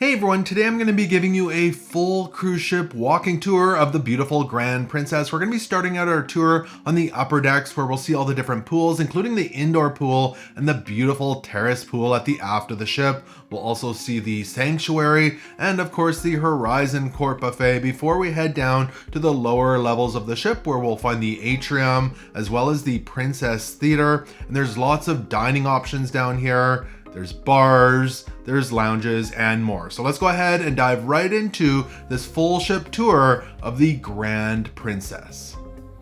Hey everyone, today I'm going to be giving you a full cruise ship walking tour of the beautiful Grand Princess. We're going to be starting out our tour on the upper decks where we'll see all the different pools, including the indoor pool and the beautiful terrace pool at the aft of the ship. We'll also see the sanctuary and of course the Horizon Court buffet before we head down to the lower levels of the ship where we'll find the atrium as well as the Princess Theater. And there's lots of dining options down here. There's bars, there's lounges, and more. So let's go ahead and dive right into this full ship tour of the Grand Princess.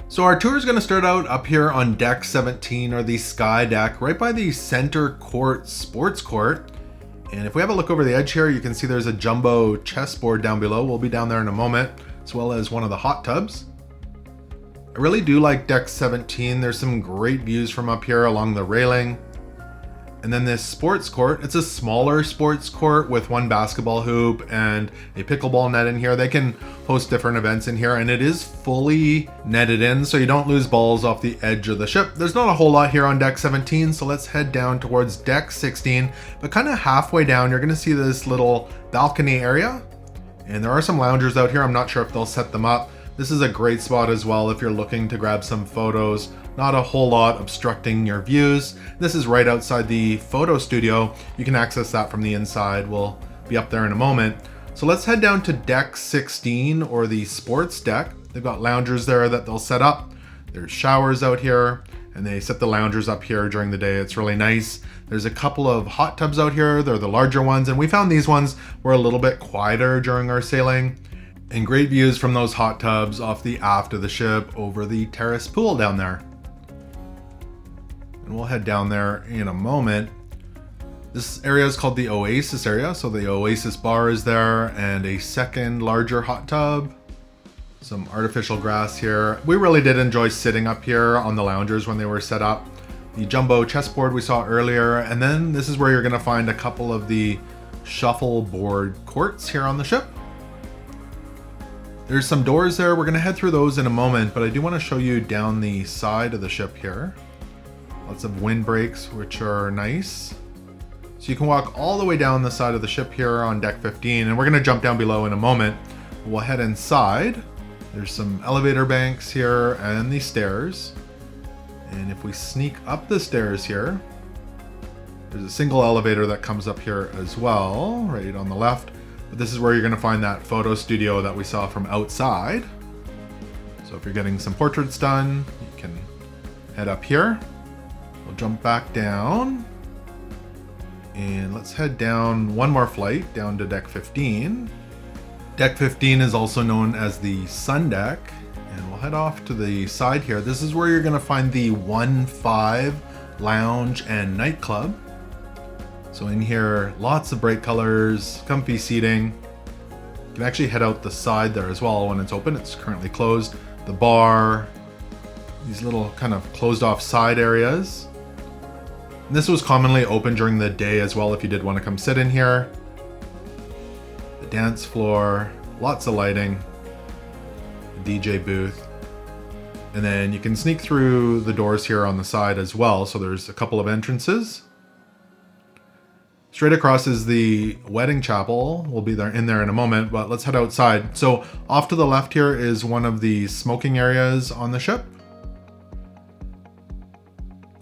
So our tour is going to start out up here on deck 17, or the sky deck, right by the center court sports court. And if we have a look over the edge here, you can see there's a jumbo chessboard down below. We'll be down there in a moment, as well as one of the hot tubs. I really do like deck 17. There's some great views from up here along the railing. And then this sports court, it's a smaller sports court with one basketball hoop and a pickleball net in here. They can host different events in here, and it is fully netted in so you don't lose balls off the edge of the ship. There's not a whole lot here on deck 17, so let's head down towards deck 16. But kind of halfway down, you're going to see this little balcony area. And there are some loungers out here. I'm not sure if they'll set them up. This is a great spot as well if you're looking to grab some photos. Not a whole lot obstructing your views. This is right outside the photo studio. You can access that from the inside. We'll be up there in a moment. So let's head down to deck 16, or the sports deck. They've got loungers there that they'll set up. There's showers out here, and they set the loungers up here during the day. It's really nice. There's a couple of hot tubs out here. They're the larger ones, and we found these ones were a little bit quieter during our sailing. And great views from those hot tubs off the aft of the ship over the terrace pool down there. And we'll head down there in a moment. This area is called the Oasis area. So the Oasis bar is there, and a second larger hot tub. Some artificial grass here. We really did enjoy sitting up here on the loungers when they were set up. The jumbo chessboard we saw earlier. And then this is where you're gonna find a couple of the shuffleboard courts here on the ship. There's some doors there. We're gonna head through those in a moment, but I do wanna show you down the side of the ship here. Lots of windbreaks, which are nice. So you can walk all the way down the side of the ship here on deck 15, and we're gonna jump down below in a moment. We'll head inside. There's some elevator banks here and the stairs. And if we sneak up the stairs here, there's a single elevator that comes up here as well, right on the left. But this is where you're gonna find that photo studio that we saw from outside. So if you're getting some portraits done, you can head up here. We'll jump back down. And let's head down one more flight, down to deck 15. Deck 15 is also known as the sun deck. And we'll head off to the side here. This is where you're gonna find the 1-5 lounge and nightclub. So in here, lots of bright colors, comfy seating. You can actually head out the side there as well when it's open. It's currently closed. The bar, these little kind of closed off side areas. And this was commonly open during the day as well if you did want to come sit in here. The dance floor, lots of lighting, the DJ booth. And then you can sneak through the doors here on the side as well. So there's a couple of entrances. Straight across is the wedding chapel. We'll be there in a moment, but let's head outside. So off to the left here is one of the smoking areas on the ship.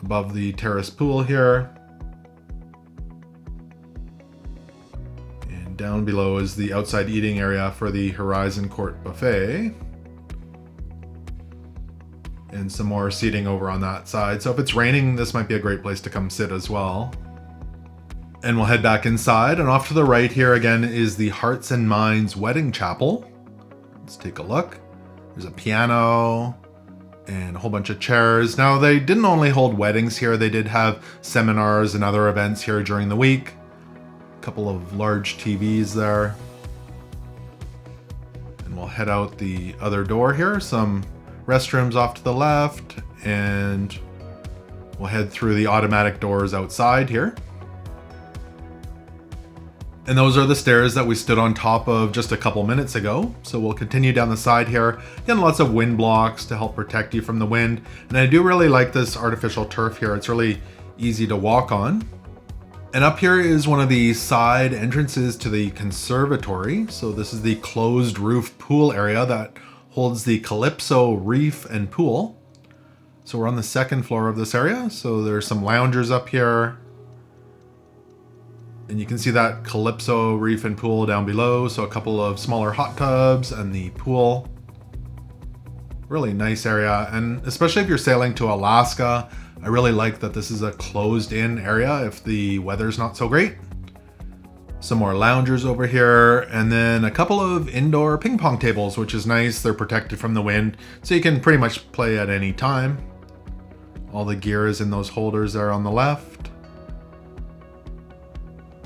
Above the terrace pool here. And down below is the outside eating area for the Horizon Court buffet. And some more seating over on that side. So if it's raining, this might be a great place to come sit as well. And we'll head back inside, and off to the right here again is the Hearts and Minds Wedding Chapel. Let's take a look. There's a piano and a whole bunch of chairs. Now, they didn't only hold weddings here, they did have seminars and other events here during the week. A couple of large TVs there. And we'll head out the other door here. Some restrooms off to the left, and we'll head through the automatic doors outside here. And those are the stairs that we stood on top of just a couple minutes ago. So we'll continue down the side here. Again, lots of wind blocks to help protect you from the wind. And I do really like this artificial turf here. It's really easy to walk on. And up here is one of the side entrances to the conservatory. So this is the closed roof pool area that holds the Calypso Reef and Pool. So we're on the second floor of this area. So there's some loungers up here. And you can see that Calypso Reef and Pool down below. So a couple of smaller hot tubs and the pool. Really nice area. And especially if you're sailing to Alaska, I really like that this is a closed in area if the weather's not so great. Some more loungers over here, and then a couple of indoor ping pong tables, which is nice. They're protected from the wind, so you can pretty much play at any time. All the gear is in those holders there on the left.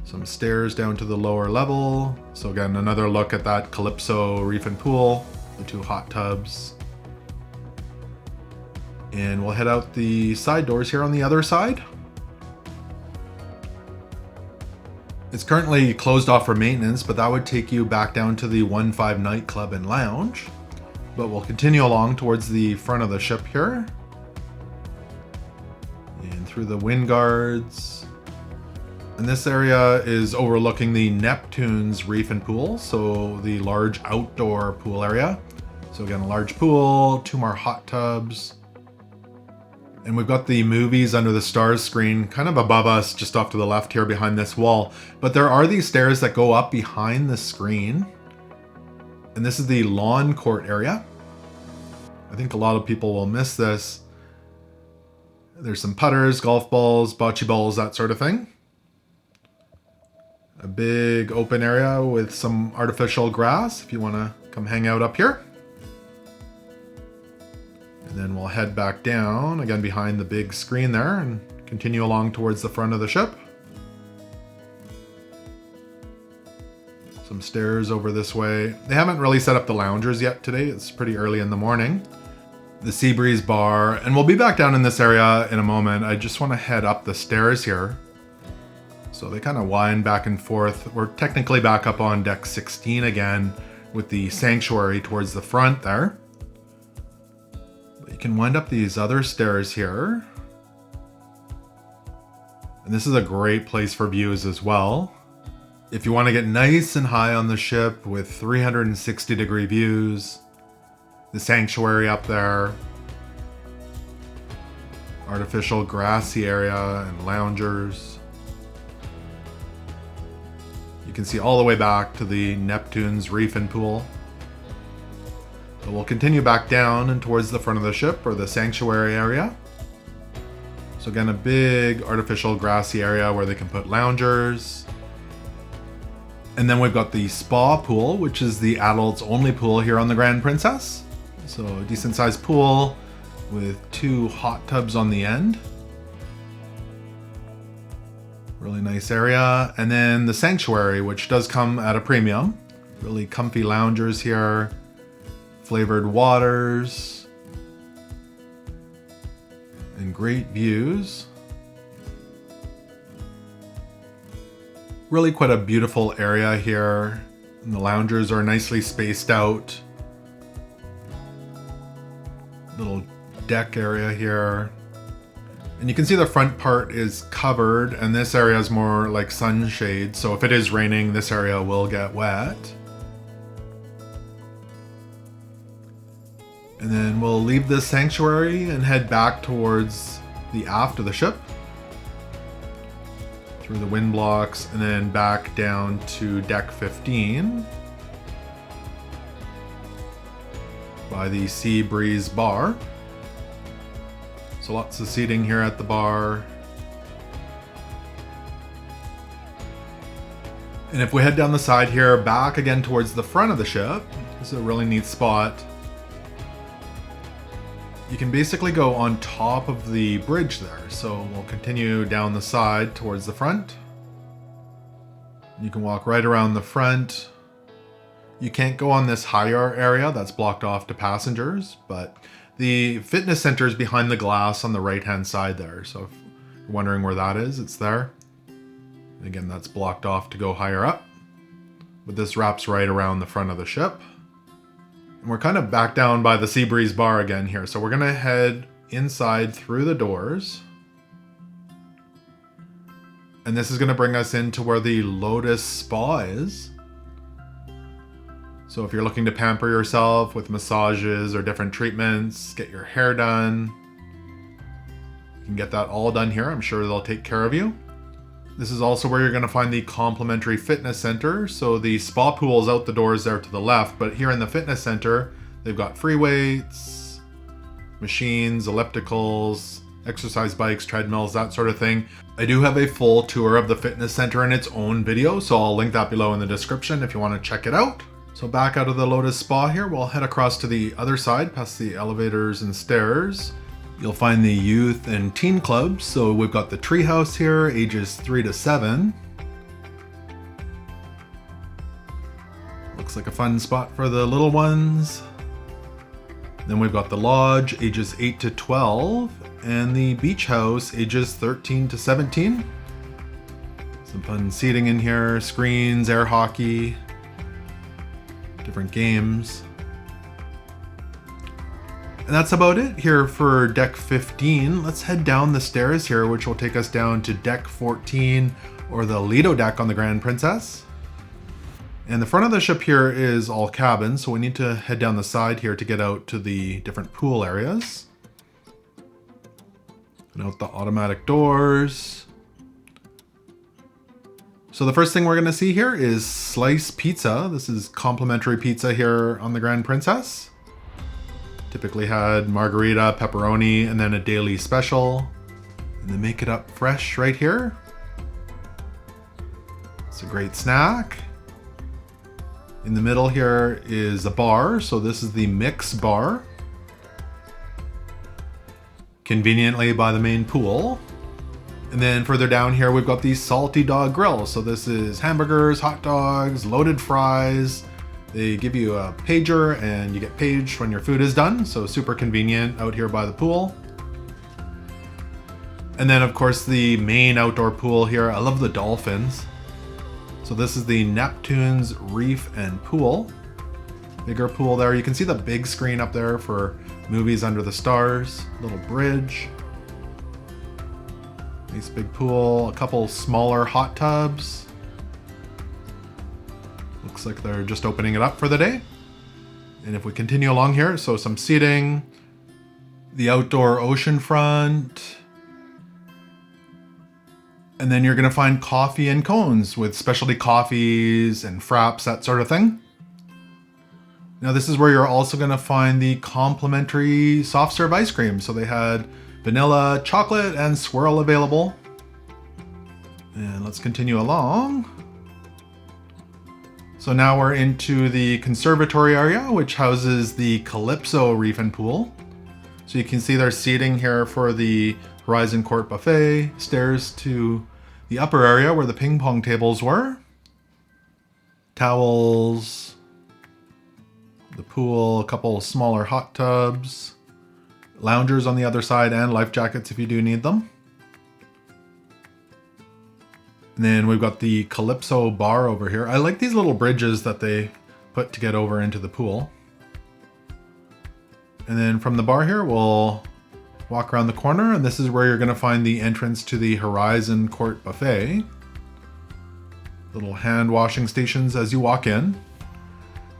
Some stairs down to the lower level. So again, another look at that Calypso Reef and Pool, the two hot tubs. And we'll head out the side doors here on the other side. It's currently closed off for maintenance, but that would take you back down to the 1-5 nightclub and lounge. But we'll continue along towards the front of the ship here. And through the wind guards. And this area is overlooking the Neptune's Reef and Pool, so the large outdoor pool area. So again, a large pool, two more hot tubs. And we've got the movies under the stars screen kind of above us, just off to the left here behind this wall. But there are these stairs that go up behind the screen. And this is the lawn court area. I think a lot of people will miss this. There's some putters, golf balls, bocce balls, that sort of thing. A big open area with some artificial grass if you want to come hang out up here. And then we'll head back down, again behind the big screen there, and continue along towards the front of the ship. Some stairs over this way. They haven't really set up the loungers yet today. It's pretty early in the morning. The sea breeze bar, and we'll be back down in this area in a moment. I just want to head up the stairs here. So they kind of wind back and forth. We're technically back up on deck 16 again with the sanctuary towards the front there. You can wind up these other stairs here. And this is a great place for views as well. If you want to get nice and high on the ship with 360-degree views, the sanctuary up there, artificial grassy area and loungers. You can see all the way back to the Neptune's Reef and Pool. So we'll continue back down and towards the front of the ship, or the sanctuary area. So again, a big artificial grassy area where they can put loungers. And then we've got the spa pool, which is the adults only pool here on the Grand Princess. So a decent sized pool with two hot tubs on the end. Really nice area. And then the sanctuary, which does come at a premium. Really comfy loungers here. Flavored waters. And great views. Really quite a beautiful area here. And the loungers are nicely spaced out. Little deck area here. And you can see the front part is covered, and this area is more like sunshade. So if it is raining, this area will get wet. And then we'll leave this sanctuary and head back towards the aft of the ship. Through the wind blocks and then back down to deck 15. By the sea breeze bar. So lots of seating here at the bar. And if we head down the side here, back again towards the front of the ship, this is a really neat spot. You can basically go on top of the bridge there. So we'll continue down the side towards the front. You can walk right around the front. You can't go on this higher area that's blocked off to passengers, but the fitness center is behind the glass on the right-hand side there. So if you're wondering where that is, it's there. And again, that's blocked off to go higher up. But this wraps right around the front of the ship. And we're kind of back down by the sea breeze bar again here. So we're gonna head inside through the doors. And this is going to bring us into where the Lotus Spa is. So if you're looking to pamper yourself with massages or different treatments, get your hair done, you can get that all done here. I'm sure they'll take care of you. This is also where you're going to find the complimentary fitness center. So the spa pool is out the doors there to the left, but here in the fitness center, they've got free weights, machines, ellipticals, exercise bikes, treadmills, that sort of thing. I do have a full tour of the fitness center in its own video, so I'll link that below in the description if you want to check it out. So back out of the Lotus Spa here, we'll head across to the other side, past the elevators and stairs. You'll find the youth and teen clubs. So we've got the treehouse here, ages 3 to 7. Looks like a fun spot for the little ones. Then we've got the lodge, ages 8 to 12, and the beach house, ages 13 to 17. Some fun seating in here, screens, air hockey, different games. And that's about it here for deck 15. Let's head down the stairs here, which will take us down to deck 14, or the Lido deck on the Grand Princess. And the front of the ship here is all cabins, so we need to head down the side here to get out to the different pool areas. And out the automatic doors. So the first thing we're gonna see here is slice pizza. This is complimentary pizza here on the Grand Princess. Typically had margarita, pepperoni, and then a daily special. And they make it up fresh right here. It's a great snack. In the middle here is a bar. So this is the mix bar. Conveniently by the main pool. And then further down here, we've got the Salty Dog Grill. So this is hamburgers, hot dogs, loaded fries. They give you a pager and you get paged when your food is done. So super convenient out here by the pool. And then of course the main outdoor pool here. I love the dolphins. So this is the Neptune's Reef and Pool. Bigger pool there. You can see the big screen up there for movies under the stars. Little bridge. Nice big pool. A couple smaller hot tubs. Looks like they're just opening it up for the day. And if we continue along here, so some seating, the outdoor ocean front, and then you're gonna find coffee and cones with specialty coffees and fraps, that sort of thing. Now this is where you're also gonna find the complimentary soft serve ice cream. So they had vanilla, chocolate, and swirl available. And let's continue along. So now we're into the Conservatory area, which houses the Calypso Reef and Pool. So you can see there's seating here for the Horizon Court Buffet, stairs to the upper area where the ping pong tables were. Towels, the pool, a couple smaller hot tubs, loungers on the other side, and life jackets if you do need them. And then we've got the Calypso bar over here. I like these little bridges that they put to get over into the pool. And then from the bar here, we'll walk around the corner, and this is where you're gonna find the entrance to the Horizon Court Buffet. Little hand washing stations as you walk in.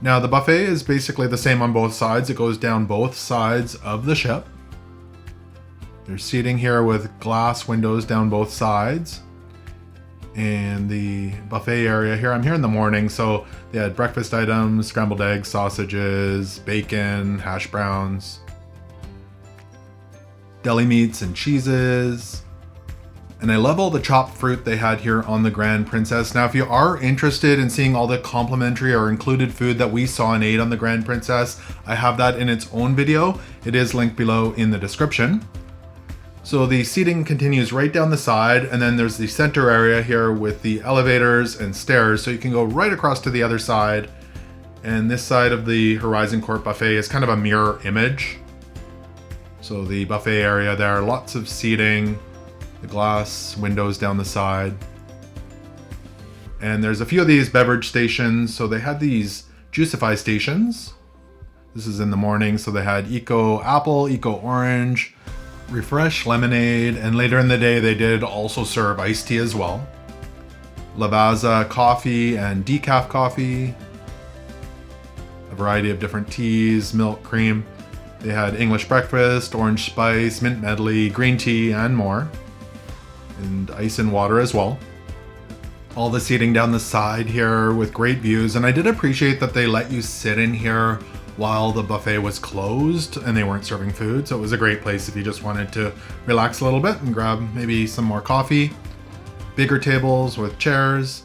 Now the buffet is basically the same on both sides. It goes down both sides of the ship. There's seating here with glass windows down both sides. And the buffet area here, I'm here in the morning, so they had breakfast items, scrambled eggs, sausages, bacon, hash browns, deli meats and cheeses. And I love all the chopped fruit they had here on the Grand Princess. Now, if you are interested in seeing all the complimentary or included food that we saw and ate on the Grand Princess, I have that in its own video. It is linked below in the description. So the seating continues right down the side, and then there's the center area here with the elevators and stairs, so you can go right across to the other side. And this side of the Horizon Court Buffet is kind of a mirror image. So the buffet area there, lots of seating, the glass windows down the side. And there's a few of these beverage stations. So they had these Juicify stations. This is in the morning, so they had Eco Apple, Eco Orange, Refresh Lemonade, and later in the day they did also serve iced tea as well. Lavazza coffee and decaf coffee. A variety of different teas, milk, cream. They had English breakfast, orange spice, mint medley, green tea, and more. And ice and water as well. All the seating down the side here with great views. And I did appreciate that they let you sit in here while the buffet was closed and they weren't serving food. So it was a great place if you just wanted to relax a little bit and grab maybe some more coffee. Bigger tables with chairs.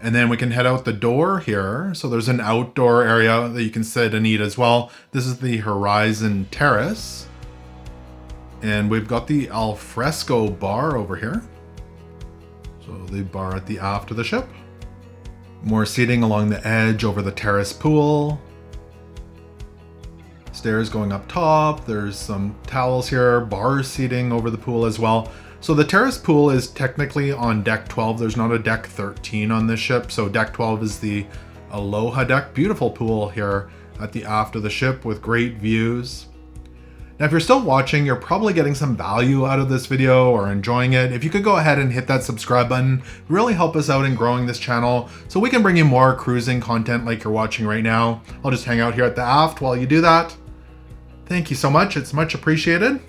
And then we can head out the door here. So there's an outdoor area that you can sit and eat as well. This is the Horizon Terrace. And we've got the Alfresco bar over here. So the bar at the aft of the ship. More seating along the edge over the Terrace Pool. Stairs going up top. There's some towels here. Bar seating over the pool as well. So the Terrace Pool is technically on deck 12. There's not a deck 13 on this ship. So deck 12 is the Aloha deck. Beautiful pool here at the aft of the ship with great views. Now, if you're still watching, you're probably getting some value out of this video or enjoying it. If you could go ahead and hit that subscribe button, it would really help us out in growing this channel so we can bring you more cruising content like you're watching right now. I'll just hang out here at the aft while you do that. Thank you so much. It's much appreciated.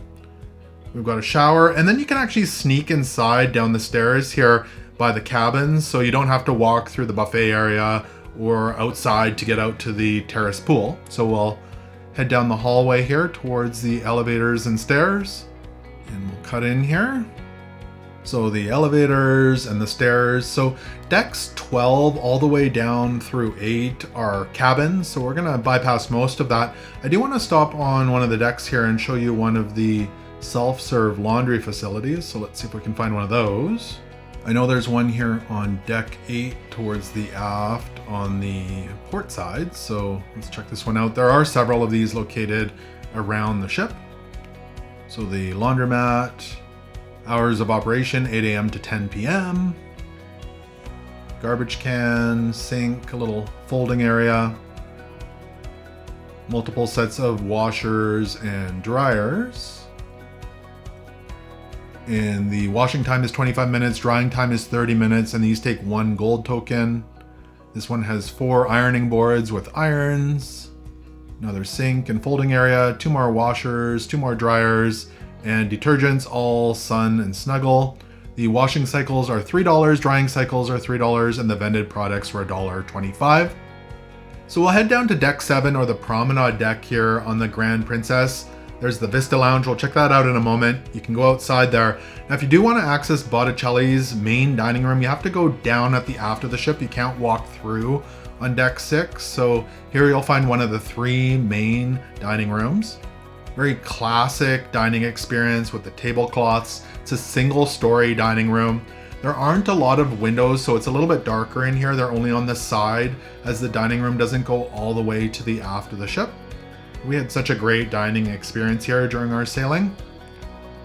We've got a shower, and then you can actually sneak inside down the stairs here by the cabins, so you don't have to walk through the buffet area or outside to get out to the terrace pool. So we'll head down the hallway here towards the elevators and stairs, and we'll cut in here. So the elevators and the stairs. So decks 12 all the way down through 8 are cabins, so we're gonna bypass most of that. I do want to stop on one of the decks here and show you one of the self-serve laundry facilities. So let's see if we can find one of those. I know there's one here on deck 8 towards the aft on the port side. So let's check this one out. There are several of these located around the ship. So the laundromat, hours of operation 8 a.m. to 10 p.m. Garbage can, sink, a little folding area. Multiple sets of washers and dryers. And the washing time is 25 minutes, drying time is 30 minutes, and these take 1 gold token. This one has 4 ironing boards with irons, another sink and folding area, 2 more washers, 2 more dryers, and detergents, all Sun and Snuggle. The washing cycles are $3, drying cycles are $3, and the vended products were $1.25. So we'll head down to deck 7 or the Promenade deck here on the Grand Princess. There's the Vista Lounge. We'll check that out in a moment. You can go outside there. Now, if you do want to access Botticelli's main dining room, you have to go down at the aft of the ship. You can't walk through on deck 6. So here you'll find one of the 3 main dining rooms. Very classic dining experience with the tablecloths. It's a single-story dining room. There aren't a lot of windows, so it's a little bit darker in here. They're only on the side, as the dining room doesn't go all the way to the aft of the ship. We had such a great dining experience here during our sailing.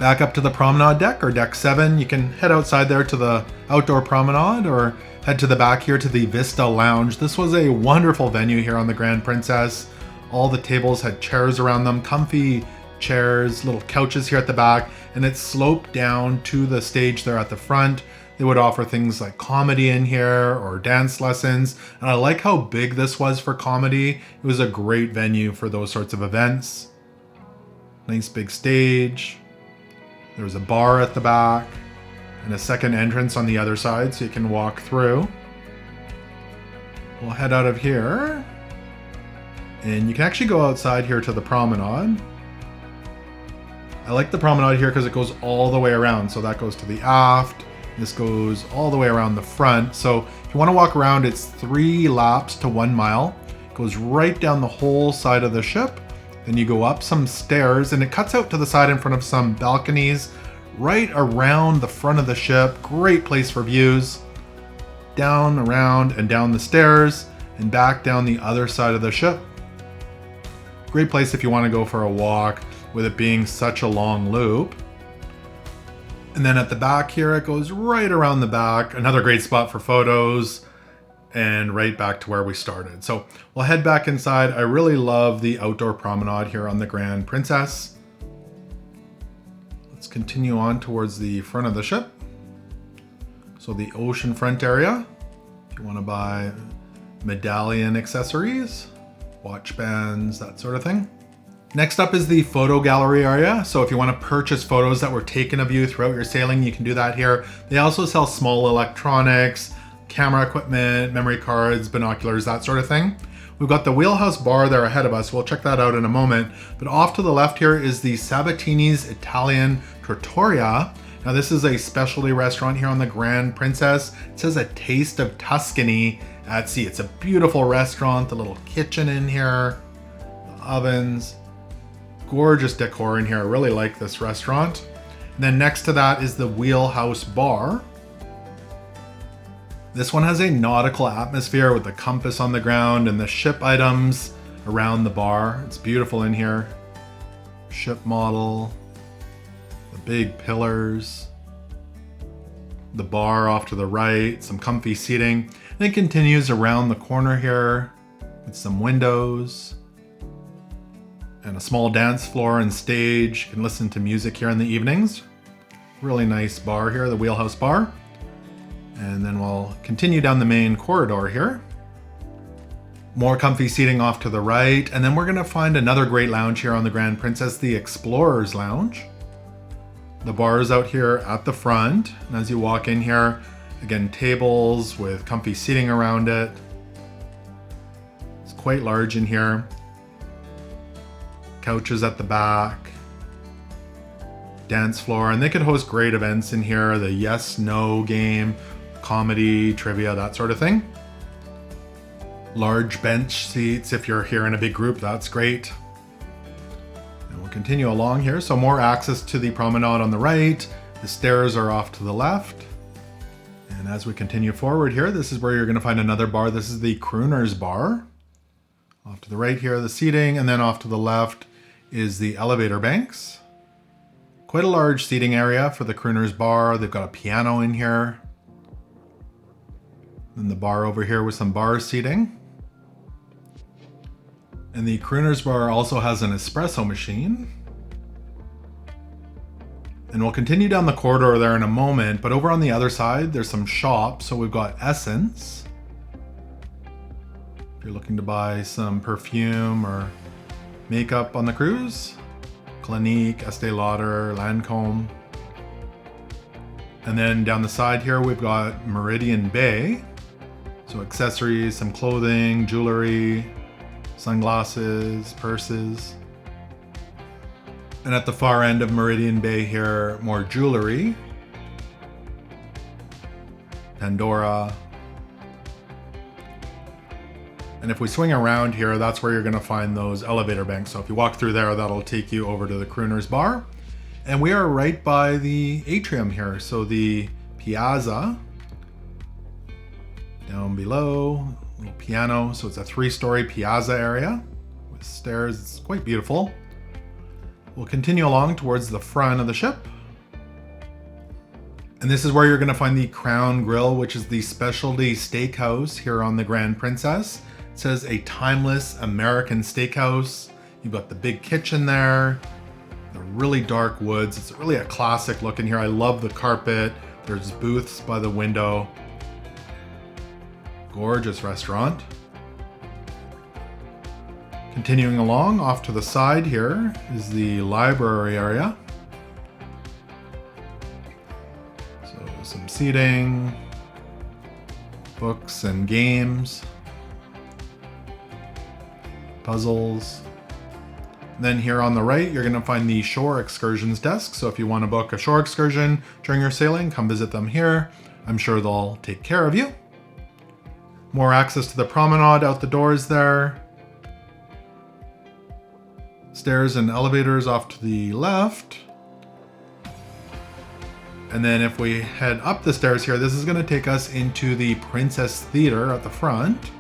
Back up to the Promenade deck, or deck 7. You can head outside there to the outdoor promenade, or head to the back here to the Vista Lounge. This was a wonderful venue here on the Grand Princess. All the tables had chairs around them, comfy chairs, little couches here at the back, and it sloped down to the stage there at the front. They would offer things like comedy in here or dance lessons. And I like how big this was for comedy. It was a great venue for those sorts of events. Nice big stage. There was a bar at the back and a second entrance on the other side so you can walk through. We'll head out of here. And you can actually go outside here to the promenade. I like the promenade here because it goes all the way around. So that goes to the aft. This goes all the way around the front. So if you want to walk around, it's 3 laps to 1 mile. It goes right down the whole side of the ship. Then you go up some stairs and it cuts out to the side in front of some balconies right around the front of the ship. Great place for views. Down, around, and down the stairs and back down the other side of the ship. Great place if you want to go for a walk with it being such a long loop. And then at the back here, it goes right around the back. Another great spot for photos and right back to where we started. So we'll head back inside. I really love the outdoor promenade here on the Grand Princess. continue on towards the front of the ship. So the ocean front area. If you want to buy medallion accessories, watch bands, that sort of thing. Next up is the photo gallery area. So if you want to purchase photos that were taken of you throughout your sailing, you can do that here. They also sell small electronics, camera equipment, memory cards, binoculars, that sort of thing. We've got the wheelhouse bar there ahead of us. We'll check that out in a moment. But off to the left here is the Sabatini's Italian Trattoria. Now this is a specialty restaurant here on the Grand Princess. It says a taste of Tuscany at sea. It's a beautiful restaurant, the little kitchen in here, the ovens, gorgeous decor in here. I really like this restaurant. And then next to that is the wheelhouse bar. This one has a nautical atmosphere with the compass on the ground and the ship items around the bar. It's beautiful in here. Ship model, the big pillars, the bar off to the right, some comfy seating. And it continues around the corner here with some windows and a small dance floor and stage. You can listen to music here in the evenings. Really nice bar here, the wheelhouse bar. And then we'll continue down the main corridor here. More comfy seating off to the right. And then we're gonna find another great lounge here on the Grand Princess, the Explorer's Lounge. The bar is out here at the front. And as you walk in here, again, tables with comfy seating around it. It's quite large in here. Couches at the back. Dance floor. And they could host great events in here. The yes, no game. Comedy, trivia, that sort of thing. Large bench seats if you're here in a big group, that's great. And we'll continue along here. So more access to the promenade on the right. The stairs are off to the left. And as we continue forward here, this is where you're going to find another bar. This is the Crooner's Bar. Off to the right here, the seating, and then off to the left is the elevator banks. Quite a large seating area for the Crooner's Bar. They've got a piano in here. And the bar over here with some bar seating. And the Crooner's Bar also has an espresso machine. And we'll continue down the corridor there in a moment, but over on the other side, there's some shops. So we've got Essence. If you're looking to buy some perfume or makeup on the cruise. Clinique, Estee Lauder, Lancome. And then down the side here, we've got Meridian Bay. So accessories, some clothing, jewelry, sunglasses, purses. And at the far end of Meridian Bay here, more jewelry. Pandora. And if we swing around here, that's where you're gonna find those elevator banks. So if you walk through there, that'll take you over to the Crooner's Bar. And we are right by the atrium here. So the Piazza. Down below, little piano. So it's a 3-story piazza area with stairs. It's quite beautiful. We'll continue along towards the front of the ship. And this is where you're going to find the Crown Grill, which is the specialty steakhouse here on the Grand Princess. It says a timeless American steakhouse. You've got the big kitchen there, the really dark woods. It's really a classic look in here. I love the carpet. There's booths by the window. Gorgeous restaurant. Continuing along, off to the side here is the library area. So some seating, books and games, puzzles. And then here on the right, you're going to find the shore excursions desk. So if you want to book a shore excursion during your sailing, come visit them here. I'm sure they'll take care of you. More access to the promenade out the doors there. Stairs and elevators off to the left. And then if we head up the stairs here, this is going to take us into the Princess Theater at the front.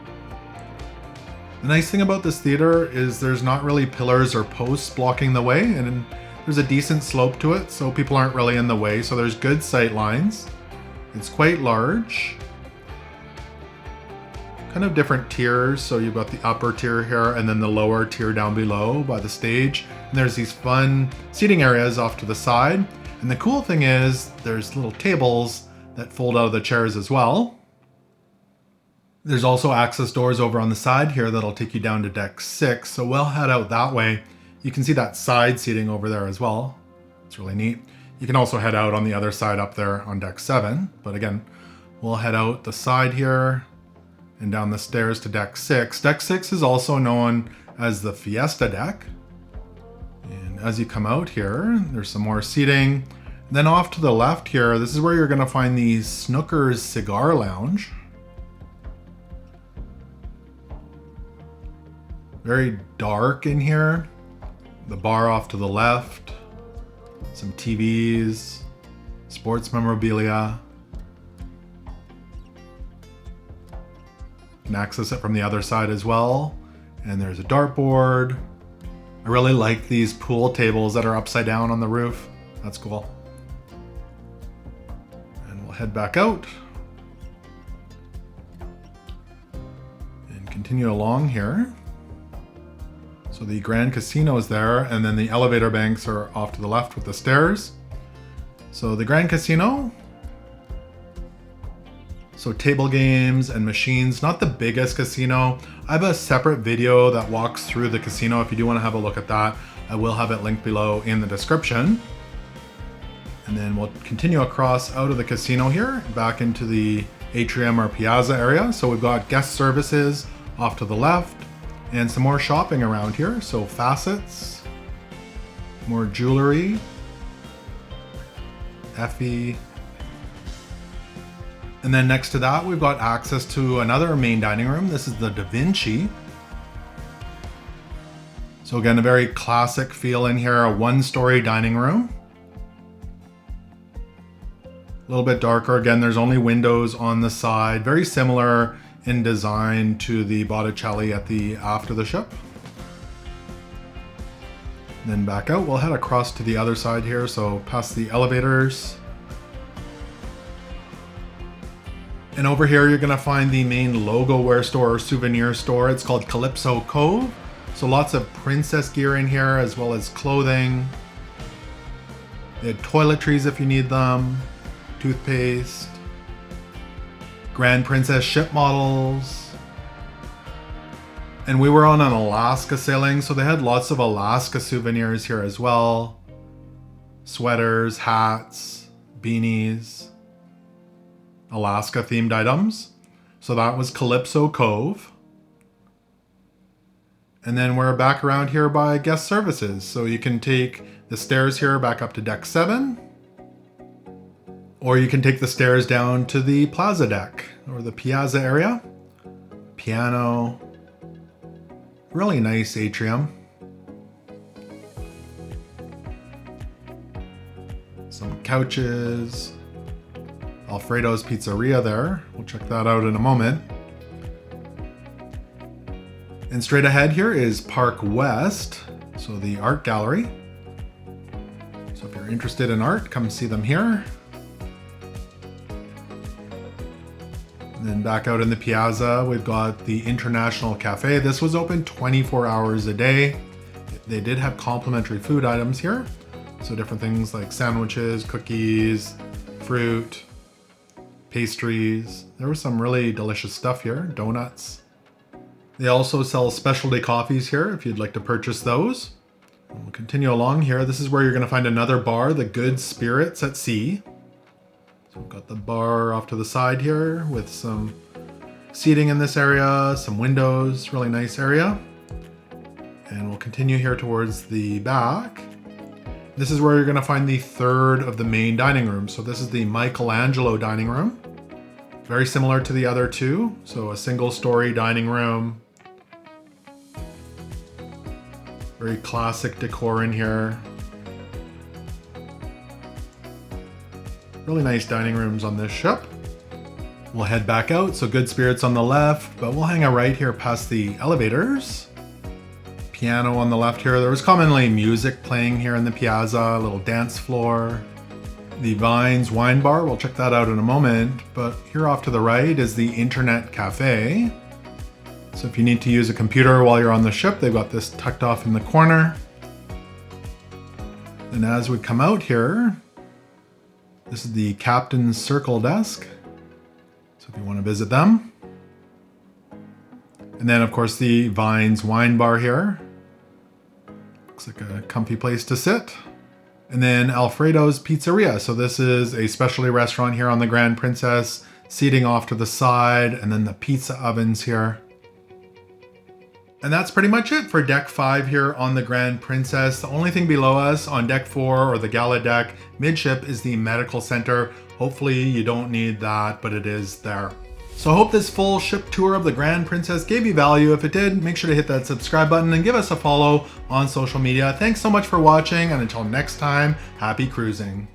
The nice thing about this theater is there's not really pillars or posts blocking the way, and there's a decent slope to it, so people aren't really in the way, so there's good sight lines. It's quite large. Kind of different tiers, so you've got the upper tier here and then the lower tier down below by the stage. And there's these fun seating areas off to the side. And the cool thing is there's little tables that fold out of the chairs as well. There's also access doors over on the side here that'll take you down to deck 6, so we'll head out that way. You can see that side seating over there as well. It's really neat. You can also head out on the other side up there on deck 7, but again, we'll head out the side here and down the stairs to deck 6. Deck 6 is also known as the Fiesta deck. And as you come out here, there's some more seating. Then off to the left here, this is where you're going to find the Snookers Cigar Lounge. Very dark in here. The bar off to the left. Some TVs, sports memorabilia. You can access it from the other side as well. And there's a dartboard. I really like these pool tables that are upside down on the roof. That's cool. And we'll head back out. And continue along here. So the Grand Casino is there, and then the elevator banks are off to the left with the stairs. So the Grand Casino. So table games and machines, not the biggest casino. I have a separate video that walks through the casino if you do want to have a look at that. I will have it linked below in the description. And then we'll continue across out of the casino here, back into the atrium or piazza area. So we've got guest services off to the left and some more shopping around here. So facets, more jewelry, Effie. And then next to that, we've got access to another main dining room. This is the Davinci. So again, a very classic feel in here, a one-story dining room. A little bit darker. Again, there's only windows on the side. Very similar in design to the Botticelli at the aft of the ship. And then back out, we'll head across to the other side here. So past the elevators. And over here, you're gonna find the main logo wear store or souvenir store. It's called Calypso Cove. So lots of princess gear in here, as well as clothing. They had toiletries if you need them, toothpaste, Grand Princess ship models. And we were on an Alaska sailing, so they had lots of Alaska souvenirs here as well. Sweaters, hats, beanies. Alaska themed items. So that was Calypso Cove. And then we're back around here by guest services. So you can take the stairs here back up to deck 7. Or you can take the stairs down to the plaza deck or the piazza area. Piano. Really nice atrium. Some couches. Alfredo's Pizzeria there. We'll check that out in a moment. And straight ahead here is Park West, so the art gallery. So if you're interested in art, come see them here. And then back out in the piazza, we've got the International Cafe. This was open 24 hours a day. They did have complimentary food items here. So different things like sandwiches, cookies, fruit, pastries. There was some really delicious stuff here, donuts. They also sell specialty coffees here if you'd like to purchase those. And we'll continue along here. This is where you're going to find another bar, the Good Spirits at Sea. So we've got the bar off to the side here with some seating in this area, some windows, really nice area. And we'll continue here towards the back. This is where you're going to find the third of the main dining rooms. So this is the Michelangelo dining room. Very similar to the other two. So a single story dining room. Very classic decor in here. Really nice dining rooms on this ship. We'll head back out. So Good Spirits on the left, but we'll hang a right here past the elevators. Piano on the left here. There was commonly music playing here in the piazza, a little dance floor. The Vines wine bar, we'll check that out in a moment, but here off to the right is the Internet Cafe. So if you need to use a computer while you're on the ship, they've got this tucked off in the corner. And as we come out here, this is the Captain's Circle desk. So if you want to visit them. And then of course the Vines wine bar here. Looks like a comfy place to sit. And then Alfredo's Pizzeria. So this is a specialty restaurant here on the Grand Princess, seating off to the side, and then the pizza ovens here. And that's pretty much it for deck 5 here on the Grand Princess. The only thing below us on deck 4 or the gala deck midship is the medical center. Hopefully you don't need that, but it is there. So I hope this full ship tour of the Grand Princess gave you value. If it did, make sure to hit that subscribe button and give us a follow on social media. Thanks so much for watching, and until next time, happy cruising.